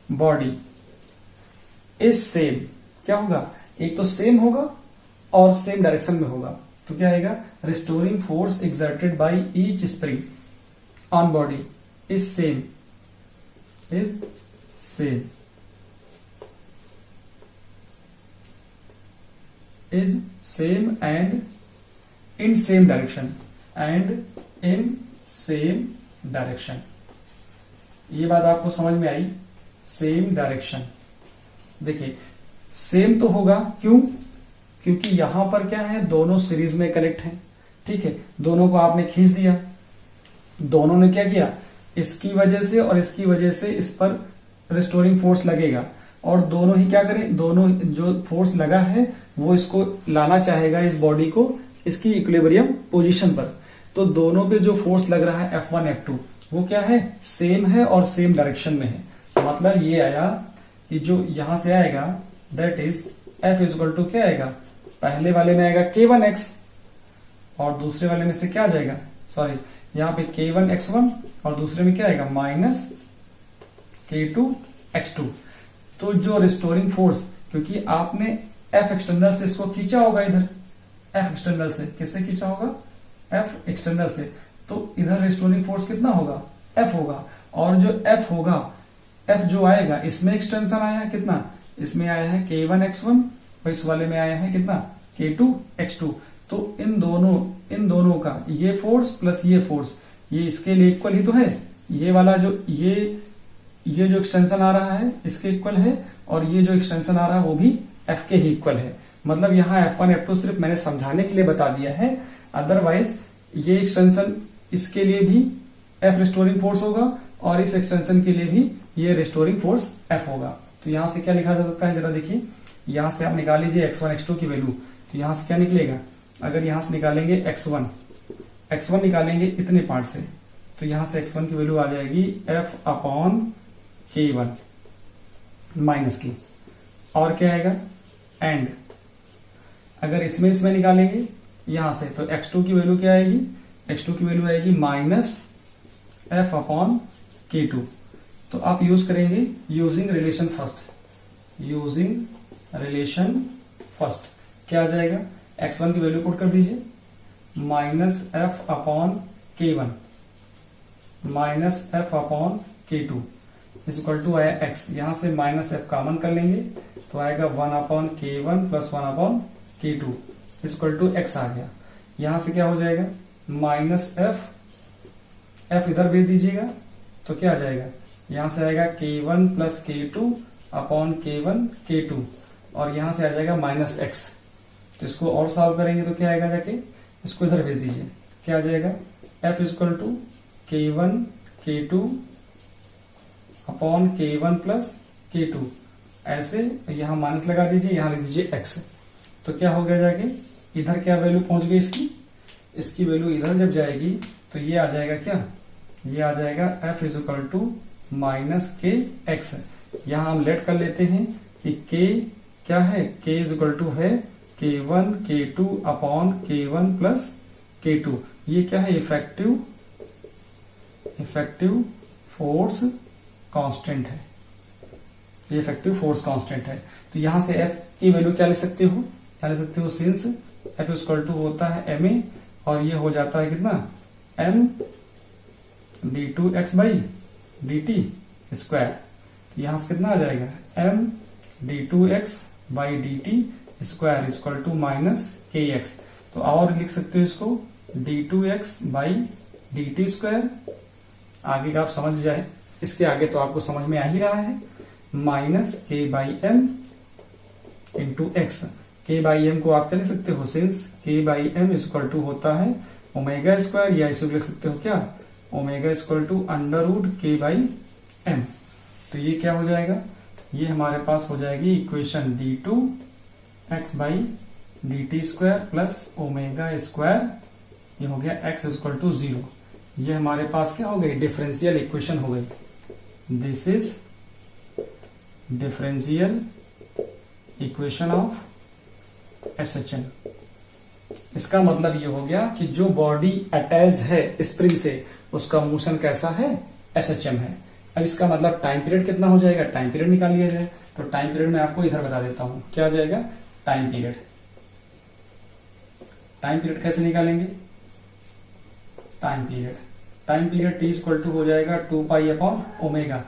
body is same। क्या होगा? एक तो सेम होगा और सेम डायरेक्शन में होगा, तो क्या आएगा? Restoring force exerted by each spring on body is same and in same direction। ये बात आपको समझ में आई? Same direction. देखिए सेम तो होगा, क्यों? क्योंकि यहां पर क्या है, दोनों सीरीज में कनेक्ट हैं। ठीक है, दोनों को आपने खींच दिया, दोनों ने क्या किया, इसकी वजह से और इसकी वजह से इस पर रिस्टोरिंग फोर्स लगेगा, और दोनों ही क्या करें, दोनों जो फोर्स लगा है वो इसको लाना चाहेगा, इस बॉडी को इसकी इक्विलिब्रियम पोजीशन पर। तो दोनों पे जो फोर्स लग रहा है F1 F2 वो क्या है, सेम है और सेम डायरेक्शन में है। मतलब ये आया कि जो यहां से आएगा that is F equal to क्या आएगा, पहले वाले में आएगा K1x और दूसरे वाले में से क्या आ जाएगा, सॉरी यहाँ पे K1x1 और दूसरे में क्या आएगा माइनस K2x2। तो जो रिस्टोरिंग फोर्स, क्योंकि आपने F एक्सटर्नल से इसको खींचा होगा, इधर F एक्सटर्नल से किससे खींचा होगा, F एक्सटर्नल से, तो इधर रिस्टोरिंग फोर्स कितना होगा, F होगा। और जो F होगा, F जो आएगा इसमें एक्सटेंशन आया है कितना, इसमें आया है K1x1 और इस वाले में आया है कितना K2x2। तो इन दोनों का ये फोर्स प्लस ये फोर्स ये इसके लिए इक्वल ही तो है। ये वाला जो ये जो एक्सटेंशन आ रहा है इसके इक्वल है, और ये जो एक्सटेंशन आ रहा है वो भी F के ही इक्वल है। मतलब यहाँ F1 F2 सिर्फ मैंने समझाने के लिए बता दिया है, अदरवाइज ये एक्सटेंशन इसके लिए भी F रिस्टोरिंग फोर्स होगा और इस एक्सटेंशन के लिए भी ये रिस्टोरिंग फोर्स F होगा। तो यहां से क्या लिखा जा सकता है, जरा देखिए, यहां से आप निकाल लीजिए x1 x2 की वैल्यू, तो यहां से क्या निकलेगा, अगर यहां से निकालेंगे x1 निकालेंगे इतने पार्ट से, तो यहां से x1 की वैल्यू आ जाएगी F अपॉन K1 माइनस की, और क्या आएगा एंड अगर इसमें निकालेंगे यहां से, तो x2 की वैल्यू क्या आएगी, x2 की वैल्यू आएगी माइनस F अपॉन K2। तो आप यूज करेंगे यूजिंग रिलेशन फर्स्ट, क्या आ जाएगा, x1 की वैल्यू पुट कर दीजिए minus F upon K1 minus F upon K2 is equal to आया x, यहां से माइनस F कॉमन कर लेंगे तो आएगा 1 upon K1 plus 1 upon K2 is equal to x आ गया। यहां से क्या हो जाएगा माइनस F इधर भेज दीजिएगा तो क्या आ जाएगा, यहां से आएगा K1 plus K2 upon K1 K2 और यहां से आ जाएगा माइनस x। तो इसको और सॉल्व करेंगे तो क्या आएगा, जाके इसको इधर भेज दीजिए, क्या आ जाएगा F equal to K1 K2 upon K1 plus K2, ऐसे यहां माइनस लगा दीजिए, यहां लिख दीजिए x। तो क्या हो गया, जाके इधर क्या वैल्यू पहुंच गई इसकी वैल्यू इधर जब जाएगी तो ये आ जाएगा, क्या ये आ जाएगा F is equal to minus K X. यहां हम लेट कर लेते हैं कि K क्या है, K इज इक्वल टू है K1 K2 upon K1 plus K2। ये क्या है, इफेक्टिव फोर्स कांस्टेंट है, ये इफेक्टिव फोर्स कांस्टेंट है। तो यहां से F की वैल्यू क्या ले सकते हो, क्या ले सकते हो, सिंस F इक्वल टू होता है ma और ये हो जाता है कितना m d2x by dt square, यहां से कितना आ जाएगा m d2x by dt square equal to minus kx। तो और लिख सकते हो इसको d2x बाई dt स्क्वायर, आगे का आप समझ जाए, इसके आगे तो आपको समझ में आ ही रहा है, minus k by M into X. k by M को आप क्या लिख सकते हो, since k by M equal to होता है ओमेगा स्क्वायर, या इसे लिख सकते हो क्या, omega equal to under root k by M. तो ये क्या हो जाएगा, ये हमारे पास हो जाएगी equation d2x by dt square plus omega square, ये हो गया x इक्वल टू 0। ये हमारे पास क्या हो गई, डिफरेंशियल इक्वेशन हो गई। This is differential equation of SHM। इसका मतलब ये हो गया कि जो बॉडी अटैच्ड है स्प्रिंग से उसका मोशन कैसा है, SHM है। अब इसका मतलब टाइम पीरियड कितना हो जाएगा, टाइम पीरियड निकाल लिया जाए। तो टाइम पीरियड मैं आपको इधर बता देता हूं, क्या आ जाएगा टाइम पीरियड। टाइम पीरियड कैसे निकालेंगे, time period t equal to हो जाएगा 2 पाई अपॉन ओमेगा।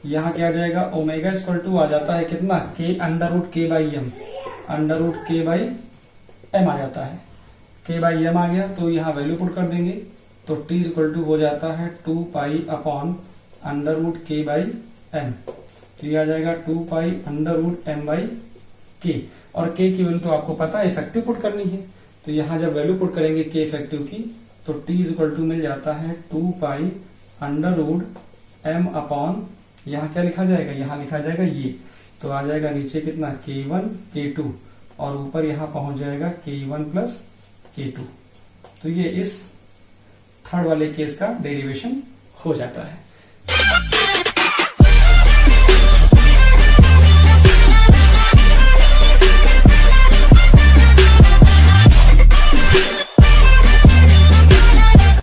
यहां क्या आ जाएगा, ओमेगा इक्वल टू आ जाता है कितना, k under root k by m, under root k by M आ जाता है, k बाई एम आ गया। तो यहाँ वैल्यू पुट कर देंगे, तो t इक्वल टू हो जाता है 2 pi upon under root k by M. तो ये आ जाएगा 2 pi under root m by k, और k की वैल्यू तो आपको पता है इफेक्टिव पुट करनी है। तो यहाँ जब वैल्यू पुट करेंगे k इफेक्टिव की, तो t इक्वल टू मिल जाता है 2 pi under root m upon, यहाँ क्या लिखा जाएगा, यहाँ लिखा जाएगा ये, तो आ जाएगा नीचे कितना k1 k2, और ऊपर यहाँ पहुंच जाएगा k1 प्लस k2। तो ये इस थर्ड वाले केस का डेरिवेशन हो जाता है।